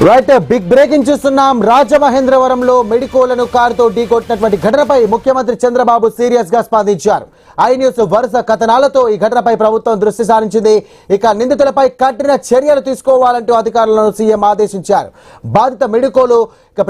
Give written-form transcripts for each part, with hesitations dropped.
Right, big breaking చూస్తున్నాం. రాజమహేంద్రవరంలో మెడికోలను కారుతో ఢీకొట్టినటువంటి ఘటనపై ముఖ్యమంత్రి చంద్రబాబు సీరియస్ గా స్పందించారు. ఐ న్యూస్ వరుస కథనాలతో ఈ ఘటనపై ప్రభుత్వం దృష్టి సారించింది. ఇక నిందితులపై కఠిన చర్యలు తీసుకోవాలంటూ అధికారులను సీఎం ఆదేశించారు. బాధిత మెడికోలు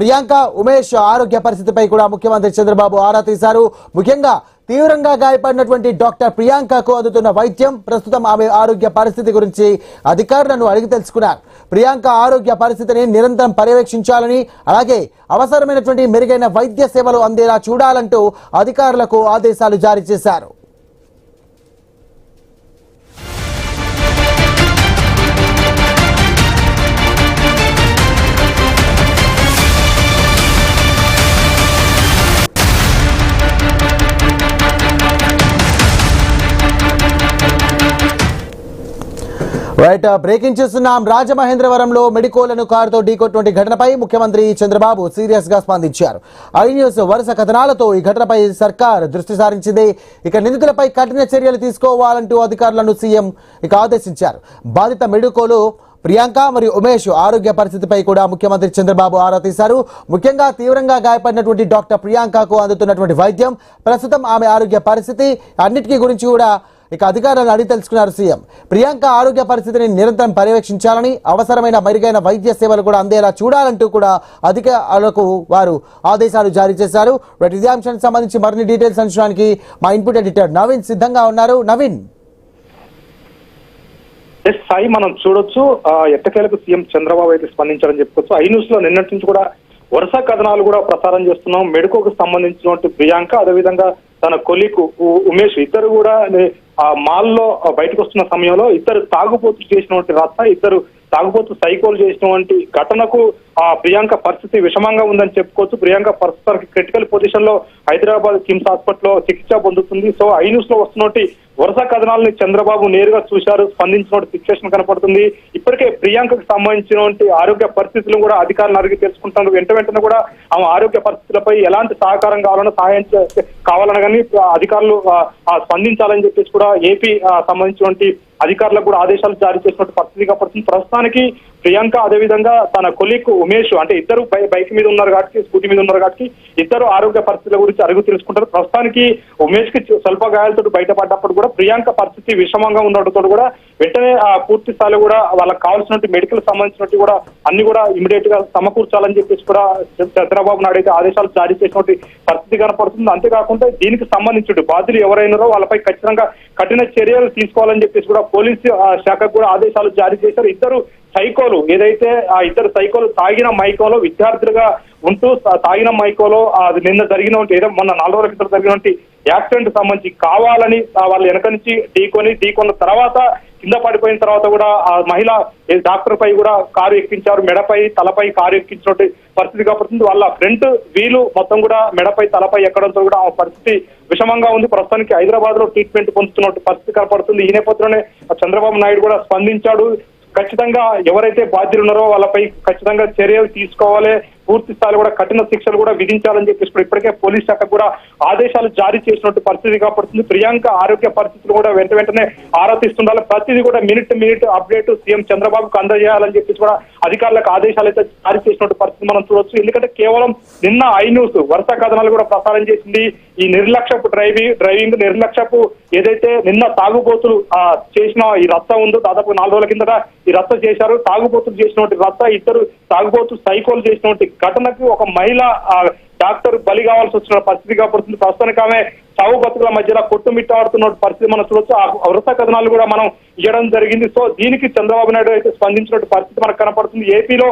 ప్రియాంక, ఉమేష్ ఆరోగ్య పరిస్థితిపై కూడా ముఖ్యమంత్రి చంద్రబాబు ఆరా తీశారు. ముఖ్యంగా తీవ్రంగా గాయపడినటువంటి డాక్టర్ ప్రియాంకకు అందుతున్న వైద్యం, ప్రస్తుతం ఆమె ఆరోగ్య పరిస్థితి గురించి అధికారులను అడిగి తెలుసుకున్నారు. ప్రియాంక ఆరోగ్య పరిస్థితిని నిరంతరం పర్యవేక్షించాలని, అలాగే అవసరమైనటువంటి మెరుగైన వైద్య సేవలు అందేలా చూడాలంటూ అధికారులకు ఆదేశాలు జారీ చేశారు. రైట్, బ్రేకింగ్ చూస్తున్నాం. రాజమహేంద్రవరంలో మెడికోలను కారుతో ఢీకొట్టినటువంటి ఘటనపై ముఖ్యమంత్రి చంద్రబాబు సీరియస్ గా స్పందించారు. ఐ న్యూస్ వరుస కథనాలతో ఈ ఘటనపై సర్కార్ దృష్టి సారించింది. ఇక నిందితులపై కఠిన చర్యలు తీసుకోవాలంటూ అధికారులను సీఎం ఆదేశించారు. బాధిత మెడికోలు ప్రియాంక మరియు ఉమేష్ ఆరోగ్య పరిస్థితిపై కూడా ముఖ్యమంత్రి చంద్రబాబు ఆరా తీశారు. ముఖ్యంగా తీవ్రంగా గాయపడినటువంటి డాక్టర్ ప్రియాంకకు అందుతున్నటువంటి వైద్యం, ప్రస్తుతం ఆమె ఆరోగ్య పరిస్థితి అన్నిటికీ గురించి కూడా అధికారులను అడిగి తెలుసుకున్నారు సీఎం. ప్రియాంక ఆరోగ్య పరిస్థితిని నిరంతరం పర్యవేక్షించాలని, అవసరమైన మెరుగైన వైద్య సేవలు కూడా అందేలా చూడాలంటూ కూడా అధికారులకు వారు ఆదేశాలు జారీ చేశారు. ఇదే అంశానికి సంబంధించి మరిన్ని డీటెయిల్స్ అందించడానికి మా ఇన్పుట్ ఎడిటర్ నవీన్ సిద్ధంగా ఉన్నారు. నవీన్, సాయి, మనం చూడొచ్చు ఎట్టకేలకు సీఎం చంద్రబాబు అయితే స్పందించారని చెప్పుకోవచ్చు. ఐ న్యూస్ లో నిన్నటి నుంచి కూడా వరుస కథనాలు కూడా ప్రసారం చేస్తున్నాం. మెడికోకు సంబంధించినటువంటి ప్రియాంక, అదేవిధంగా తన కొలీకు ఉమేష్ ఇద్దరు కూడా ఆ మాల్లో బయటకు వస్తున్న సమయంలో ఇద్దరు తాగుబోతులు చేసినటువంటి ఇద్దరు తాగుబోతు సైకోలు చేసినటువంటి ఘటనకు ఆ ప్రియాంక పరిస్థితి విషమంగా ఉందని చెప్పుకోవచ్చు. ప్రియాంక ప్రస్తుతానికి క్రిటికల్ పొజిషన్ లో హైదరాబాద్ కిమ్స్ హాస్పిటల్లో చికిత్స పొందుతుంది. సో ఐ న్యూస్ లో వస్తున్నటువంటి వరుస కథనాలని చంద్రబాబు నేరుగా చూశారు, స్పందించినటువంటి సిచ్యువేషన్ కనపడుతుంది. ఇప్పటికే ప్రియాంకకు సంబంధించినటువంటి ఆరోగ్య పరిస్థితులను కూడా అధికారులు అడిగి తెలుసుకుంటారు. వెంటనే కూడా ఆమె ఆరోగ్య పరిస్థితులపై ఎలాంటి సహకారం కావాలన్నా సహాయం కావాలని కానీ అధికారులు స్పందించాలని చెప్పేసి కూడా ఏపీ సంబంధించినటువంటి అధికారులకు కూడా ఆదేశాలు జారీ చేసినట్టు పరిస్థితి కనపడుతుంది. ప్రస్తుతానికి ప్రియాంక, అదేవిధంగా తన కొలీగ్ ఉమేష్, అంటే ఇద్దరు బైక్ మీద ఉన్నారు కాబట్టి, స్కూటీ మీద ఉన్నారు కాబట్టి ఇద్దరు ఆరోగ్య పరిస్థితుల గురించి అడుగు తెలుసుకుంటారు. ప్రస్తుతానికి ఉమేష్ కి స్వల్ప గాయాలతో బయటపడ్డప్పుడు కూడా ప్రియాంక పరిస్థితి విషమంగా ఉండడంతో కూడా వెంటనే పూర్తి స్థాయిలో కూడా వాళ్ళకి కావాల్సినట్టు మెడికల్ సంబంధించినట్టు కూడా అన్ని కూడా ఇమీడియట్ గా సమకూర్చాలని చెప్పేసి కూడా చంద్రబాబు నాయుడు అయితే ఆదేశాలు జారీ చేసినటువంటి పరిస్థితి కనపడుతుంది. అంతేకాకుండా దీనికి సంబంధించి బాధ్యులు ఎవరైనారో వాళ్ళపై ఖచ్చితంగా కఠిన చర్యలు తీసుకోవాలని చెప్పేసి కూడా పోలీసు శాఖకు కూడా ఆదేశాలు జారీ చేశారు. ఇద్దరు సైకోలు, ఏదైతే ఆ ఇద్దరు సైకోలు తాగిన మైకోలో విద్యార్థులుగా ఉంటూ తాగిన మైకోలో అది నిన్న జరిగిన మొన్న 4 రోజుల క్రితం జరిగినటువంటి యాక్సిడెంట్ సంబంధించి కావాలని వాళ్ళు వెనక నుంచి ఢీకొన్న తర్వాత కింద పడిపోయిన తర్వాత కూడా ఆ మహిళ డాక్టర్ పై కూడా కారు ఎక్కించారు. మెడపై తలపై కారు ఎక్కించినట్టు పరిస్థితి కనపడుతుంది. వాళ్ళ ఫ్రంట్ వీలు మొత్తం కూడా మెడపై తలపై ఎక్కడంతో కూడా ఆ పరిస్థితి విషమంగా ఉంది. ప్రస్తుతానికి హైదరాబాద్ లో ట్రీట్మెంట్ పొందుతున్నట్టు పరిస్థితి కనపడుతుంది. ఈ నేపథ్యంలోనే చంద్రబాబు నాయుడు కూడా స్పందించాడు. ఖచ్చితంగా ఎవరైతే బాధ్యులు ఉన్నారో వాళ్ళపై ఖచ్చితంగా చర్యలు తీసుకోవాలి, పూర్తి స్థాయిలో కూడా కఠిన శిక్షలు కూడా విధించాలని చెప్పేసి కూడా ఇప్పటికే పోలీస్ శాఖ కూడా ఆదేశాలు జారీ చేసినట్టు పరిస్థితి కనపడుతుంది. ప్రియాంక ఆరోగ్య పరిస్థితులు కూడా వెంటనే ఆరా తీస్తుండాలి. ప్రతిదీ కూడా మినిట్ అప్డేట్ సీఎం చంద్రబాబుకు అందజేయాలని చెప్పేసి కూడా అధికారులకు ఆదేశాలు అయితే జారీ చేసినట్టు పరిస్థితి మనం చూడొచ్చు. ఎందుకంటే కేవలం నిన్న ఐ న్యూస్ వరుస కథనాలు కూడా ప్రసారం చేసింది. ఈ నిర్లక్ష్యపు డ్రైవింగ్ నిర్లక్ష్యపు ఏదైతే నిన్న తాగుబోతులు చేసిన ఈ రచ్చ ఉందో, దాదాపు 4 రోజుల కిందట ఈ రచ్చ చేశారు. తాగుబోతులు చేసినటువంటి రచ్చ, ఇద్దరు తాగుబోతు సైకోలు చేసినటువంటి ఘటనకు ఒక మహిళ డాక్టర్ బలి కావాల్సి వచ్చిన పరిస్థితి కనపడుతుంది. ప్రస్తుతానికి ఆమె చావు బతుకుల మధ్యలో కొట్టుమిట్టాడుతున్న పరిస్థితి మనం చూడొచ్చు. ఆ వరుస కథనాలు కూడా మనం ఇవ్వడం జరిగింది. సో దీనికి చంద్రబాబు నాయుడు అయితే స్పందించినట్టు పరిస్థితి మనకు కనపడుతుంది. ఏపీలో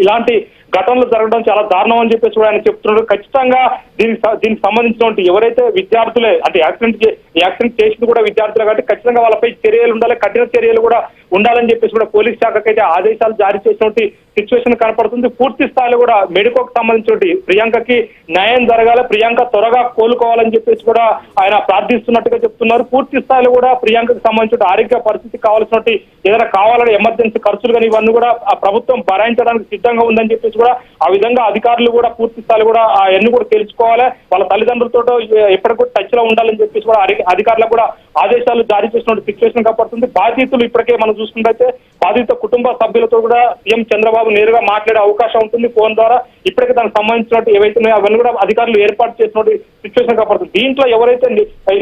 ఇలాంటి ఘటనలు జరగడం చాలా దారుణం అని చెప్పేసి కూడా ఆయన చెప్తున్నారు. ఖచ్చితంగా దీనికి సంబంధించినటువంటి ఎవరైతే విద్యార్థులే, అంటే యాక్సిడెంట్ చేసింది కూడా విద్యార్థులు కాబట్టి ఖచ్చితంగా వాళ్ళపై చర్యలు ఉండాలి, కఠిన చర్యలు కూడా ఉండాలని చెప్పేసి కూడా పోలీస్ శాఖకైతే ఆదేశాలు జారీ చేసినటువంటి సిచ్యువేషన్ కనపడుతుంది. పూర్తి స్థాయిలో కూడా మెడికోకు సంబంధించినటువంటి ప్రియాంకకి న్యాయం జరగాలి, ప్రియాంక త్వరగా కోలుకోవాలని చెప్పేసి కూడా ఆయన ప్రార్థిస్తున్నట్టుగా చెప్తున్నారు. పూర్తి స్థాయిలో కూడా ప్రియాంకకు సంబంధించిన ఆరోగ్య పరిస్థితి కావాల్సినటువంటి ఏదైనా కావాలని ఎమర్జెన్సీ ఖర్చులు కానీ ఇవన్నీ కూడా ఆ ప్రభుత్వం భరాయించడానికి సిద్ధంగా ఉందని చెప్పేసి కూడా ఆ విధంగా అధికారులు కూడా పూర్తి స్థాయిలో కూడా అవన్నీ కూడా తెలుసుకోవాలి, వాళ్ళ తల్లిదండ్రులతో ఎప్పటికీ టచ్ లో ఉండాలని చెప్పేసి కూడా అధికారులకు కూడా ఆదేశాలు జారీ చేసిన సిచ్యువేషన్ కనపడుతుంది. బాధితులు ఇప్పటికే మనం కనుక చూసుకుంటే బాధిత కుటుంబ సభ్యులతో కూడా సీఎం చంద్రబాబు నేరుగా మాట్లాడే అవకాశం ఉంటుంది ఫోన్ ద్వారా. ఇప్పటికే దానికి సంబంధించినట్టు ఏవైతే ఉన్నాయో అవన్నీ కూడా అధికారులు ఏర్పాటు చేసినటువంటి సిచ్యువేషన్ కనపడుతుంది. దీంట్లో ఎవరైతే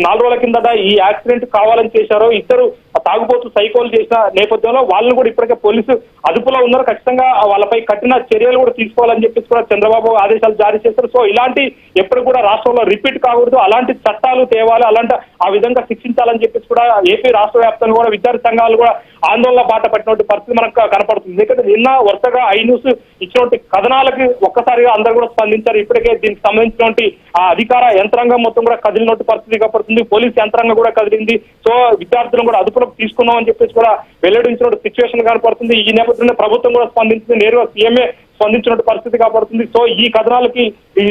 4 రోజుల కిందట ఈ యాక్సిడెంట్ కావాలని చేశారో ఇద్దరు తాగుబోతు సైకోలు చేసిన నేపథ్యంలో వాళ్ళు కూడా ఇప్పటికే పోలీసు అదుపులో ఉన్నారు. ఖచ్చితంగా వాళ్ళపై కఠిన చర్యలు కూడా తీసుకోవాలని చెప్పేసి కూడా చంద్రబాబు ఆదేశాలు జారీ చేశారు. సో ఇలాంటి ఎప్పుడు కూడా రాష్ట్రంలో రిపీట్ కాకూడదు, అలాంటి చట్టాలు తేవాలి, అలాంటి ఆ విధంగా శిక్షించాలని చెప్పేసి కూడా ఏపీ రాష్ట్ర వ్యాప్తంగా కూడా విద్యార్థి సంఘాలు కూడా ఆందోళన బాట పట్టినటువంటి పరిస్థితి మనకు కనపడుతుంది. ఎందుకంటే నిన్న వరుసగా న్యూస్ ఇచ్చినటువంటి కథనాలకి ఒక్కసారిగా అందరూ కూడా స్పందించారు. ఇప్పటికే దీనికి సంబంధించినటువంటి ఆ అధికార యంత్రాంగం మొత్తం కూడా కదిలినట్టు పరిస్థితి కనపడుతుంది. పోలీస్ యంత్రాంగం కూడా కదిలింది. సో విద్యార్థులను కూడా అదుపులోకి తీసుకున్నాం అని చెప్పేసి కూడా వెల్లడించిన సిచ్యువేషన్ కనపడుతుంది. ఈ నేపథ్యంలో ప్రభుత్వం కూడా స్పందించింది, నేరుగా సీఎంఏ స్పందించినట్టు పరిస్థితి కనపడుతుంది. సో ఈ కథనాలకి ఈ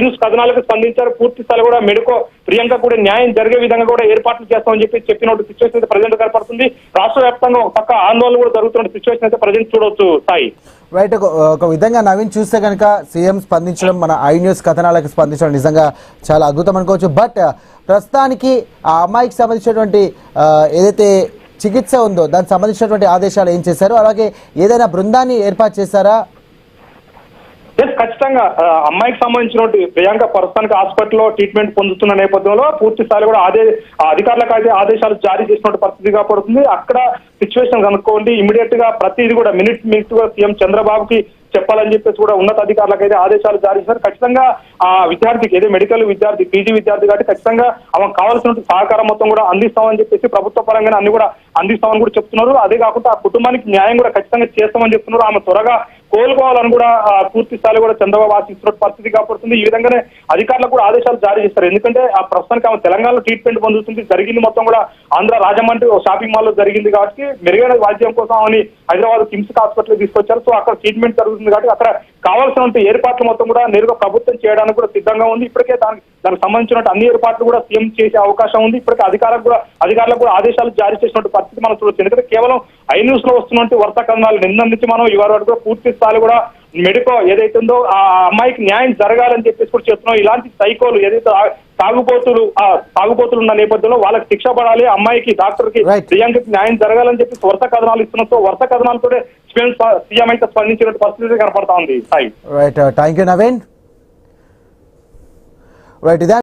న్యూస్ కథనాలకు స్పందించారు. పూర్తి స్థాయి కూడా మెడుకో ప్రియాంక కూడా న్యాయం జరిగే విధంగా కూడా ఏర్పాట్లు చేస్తామని చెప్పినట్టు సిచ్యువేషన్ అయితే ప్రజెంట్ కనపడుతుంది. రాష్ట్ర వ్యాప్తంగా ఒక పక్క ఆందోళన కూడా జరుగుతున్న సిచ్యువేషన్ అయితే ప్రజెంట్ చూడవచ్చు. సాయి రైట్, ఒక విధంగా నవీన్ చూస్తే కనుక సీఎం స్పందించడం, మన న్యూస్ కథనాలకు స్పందించడం నిజంగా చాలా అద్భుతం అనుకోవచ్చు. బట్ ప్రస్తుతానికి ఆ అమ్మాయికి సంబంధించినటువంటి ఏదైతే చికిత్స ఉందో దానికి సంబంధించినటువంటి ఆదేశాలు ఏం చేశారు, అలాగే ఏదైనా బృందాన్ని ఏర్పాటు చేశారా? ఖచ్చితంగా అమ్మాయికి సంబంధించినటువంటి ప్రియాంక ప్రస్తుతానికి హాస్పిటల్లో ట్రీట్మెంట్ పొందుతున్న నేపథ్యంలో పూర్తి స్థాయిలో కూడా అధికారులకు అయితే ఆదేశాలు జారీ చేసినట్టు పరిస్థితి కాపాడుతుంది. అక్కడ సిచ్యువేషన్ కనుక్కోండి, ఇమీడియట్ గా ప్రతిదీ కూడా మినిట్ గా సీఎం చంద్రబాబుకి చెప్పాలని చెప్పేసి కూడా ఉన్నతాధికారులకు అయితే ఆదేశాలు జారీ చేశారు. ఖచ్చితంగా ఆ విద్యార్థికి ఏదో మెడికల్ విద్యార్థి, పీజీ విద్యార్థి కాబట్టి ఖచ్చితంగా ఆమెకు కావాల్సిన సహకారం మొత్తం కూడా అందిస్తామని చెప్పేసి ప్రభుత్వ పరంగానే అన్ని కూడా అందిస్తామని కూడా చెప్తున్నారు. అదే కాకుండా ఆ కుటుంబానికి న్యాయం కూడా ఖచ్చితంగా చేస్తామని చెప్తున్నారు. ఆమె త్వరగా కోలుకోవాలని కూడా పూర్తి స్థాయిలో కూడా చంద్రబాబు ఆశిస్తున్న పరిస్థితి కాపాడుతుంది. ఈ విధంగానే అధికారులకు కూడా ఆదేశాలు జారీ చేస్తారు. ఎందుకంటే ఆ ప్రస్తుతానికి ఆమె తెలంగాణలో ట్రీట్మెంట్ పొందుతుంది. జరిగింది మొత్తం కూడా ఆంధ్ర రాజమండ్రి షాపింగ్ మాల్ లో జరిగింది కాబట్టి మెరుగైన వైద్యం కోసం ఆమెని హైదరాబాద్ కిమ్స్ హాస్పిటల్ తీసుకొచ్చారు. సో అక్కడ ట్రీట్మెంట్ జరుగుతుంది కాబట్టి అక్కడ కావాల్సినంత ఏర్పాట్లు మొత్తం కూడా నేరుగా ప్రభుత్వం చేయడానికి కూడా సిద్ధంగా ఉంది. ఇప్పటికే దానికి సంబంధించిన అన్ని ఏర్పాట్లు కూడా సీఎం చేసే అవకాశం ఉంది. ఇప్పటికే అధికారులకు కూడా ఆదేశాలు జారీ చేసినట్టు పరిస్థితి మనం చూడొచ్చు. ఎందుకంటే కేవలం న్యూస్ లో వస్తున్నట్టు వరుస కథనాలు నిన్న నుంచి మనం ఇవాళ వరకు పూర్తి స్థాయి కూడా మెడికో ఏదైతే ఉందో ఆ అమ్మాయికి న్యాయం జరగాలని చెప్పేసి కూడా చెప్తున్నాం. ఇలాంటి సైకోలు ఏదైతే తాగుబోతులు ఉన్న నేపథ్యంలో వాళ్ళకి శిక్ష పడాలి, అమ్మాయికి డాక్టర్ కి ప్రియాంకకి న్యాయం జరగాలని చెప్పి వరుస కథనాలు ఇస్తున్నాం. సో వరుస కథనాలతో సీఎం అయితే స్పందించినట్టు పరిస్థితి కనపడతా ఉంది. Right, thank you Naveen. Right,